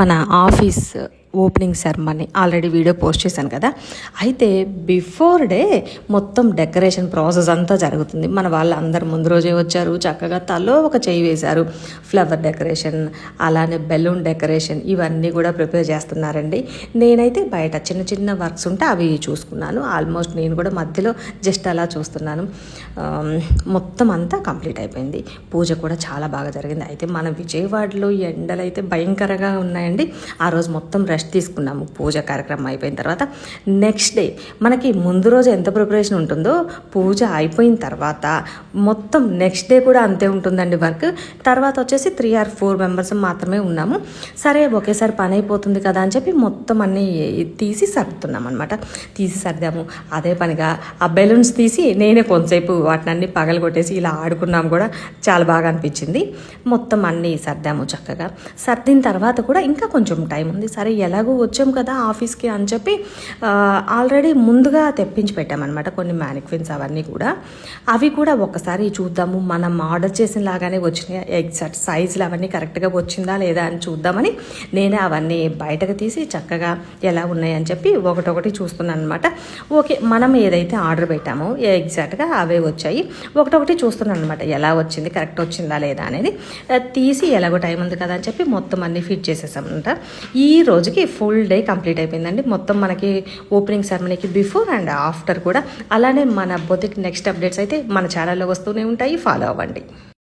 మన office opening ceremony already video post చేశాను కదా. అయితే బిఫోర్ డే మొత్తం డెకరేషన్ ప్రాసెస్ అంతా జరుగుతుంది. మన వాళ్ళందరూ ముందు రోజే వచ్చారు, చక్కగా తలో ఒక చేయి వేశారు. ఫ్లవర్ డెకరేషన్, అలానే బెలూన్ డెకరేషన్, ఇవన్నీ కూడా ప్రిపేర్ చేస్తున్నారండి. నేనైతే బయట చిన్న చిన్న వర్క్స్ ఉంటే అవి చూసుకున్నాను. ఆల్మోస్ట్ నేను కూడా మధ్యలో జస్ట్ అలా చూస్తున్నాను. మొత్తం అంతా కంప్లీట్ అయిపోయింది. పూజ కూడా చాలా బాగా జరిగింది. అయితే మన విజయవాడలో ఎండలు అయితే భయంకరంగా ఉన్నాయండి. ఆ రోజు మొత్తం రెస్ట్ తీసుకున్నాము. పూజ కార్యక్రమం అయిపోయిన తర్వాత నెక్స్ట్ డే మనకి ముందు రోజు ఎంత ప్రిపరేషన్ ఉంటుందో పూజ అయిపోయిన తర్వాత మొత్తం నెక్స్ట్ డే కూడా అంతే ఉంటుందండి వర్క్. తర్వాత వచ్చేసి 3 or 4 మెంబర్స్ మాత్రమే ఉన్నాము. సరే ఒకేసారి పని అయిపోతుంది కదా అని చెప్పి మొత్తం అన్నీ తీసి సర్దుతున్నాం అనమాట. తీసి సర్దాము. అదే పనిగా ఆ బెలూన్స్ తీసి నేనే కొంతసేపు వాటిని అన్ని పగలగొట్టేసి ఇలా ఆడుకున్నాం కూడా. చాలా బాగా అనిపించింది. మొత్తం అన్నీ సర్దాము చక్కగా. సర్దిన తర్వాత కూడా ఇంకా కొంచెం టైం ఉంది. సరే ఎలాగో వచ్చాం కదా ఆఫీస్కి అని చెప్పి ఆల్రెడీ ముందుగా తెప్పించి పెట్టామన్నమాట కొన్ని మ్యానిక్విన్స్ అవన్నీ కూడా. అవి కూడా ఒకసారి చూద్దాము, మనం ఆర్డర్ చేసిన లాగానే వచ్చినాయి, ఎగ్జాక్ట్ సైజులు అవన్నీ కరెక్ట్గా వచ్చిందా లేదా అని చూద్దామని నేనే అవన్నీ బయటకు తీసి చక్కగా ఎలా ఉన్నాయని చెప్పి ఒకటొకటి చూస్తున్నాను అనమాట. ఓకే, మనం ఏదైతే ఆర్డర్ పెట్టామో ఎగ్జాక్ట్గా అవే వచ్చాయి. ఒకటొకటి చూస్తున్నాను అనమాట, ఎలా వచ్చింది, కరెక్ట్ వచ్చిందా లేదా అనేది. తీసి ఎలాగో టైం ఉంది కదా అని చెప్పి మొత్తం అన్నీ ఫిట్ చేసేసామంట. ఈ రోజుకి ఫుల్ డే కంప్లీట్ అయిపోయిందండి. మొత్తం మనకి ఓపెనింగ్ సెరమనీకి బిఫోర్ అండ్ ఆఫ్టర్ కూడా. అలానే మన బొటిక్ నెక్స్ట్ అప్డేట్స్ అయితే మన ఛానల్లో వస్తూనే ఉంటాయి. ఫాలో అవ్వండి.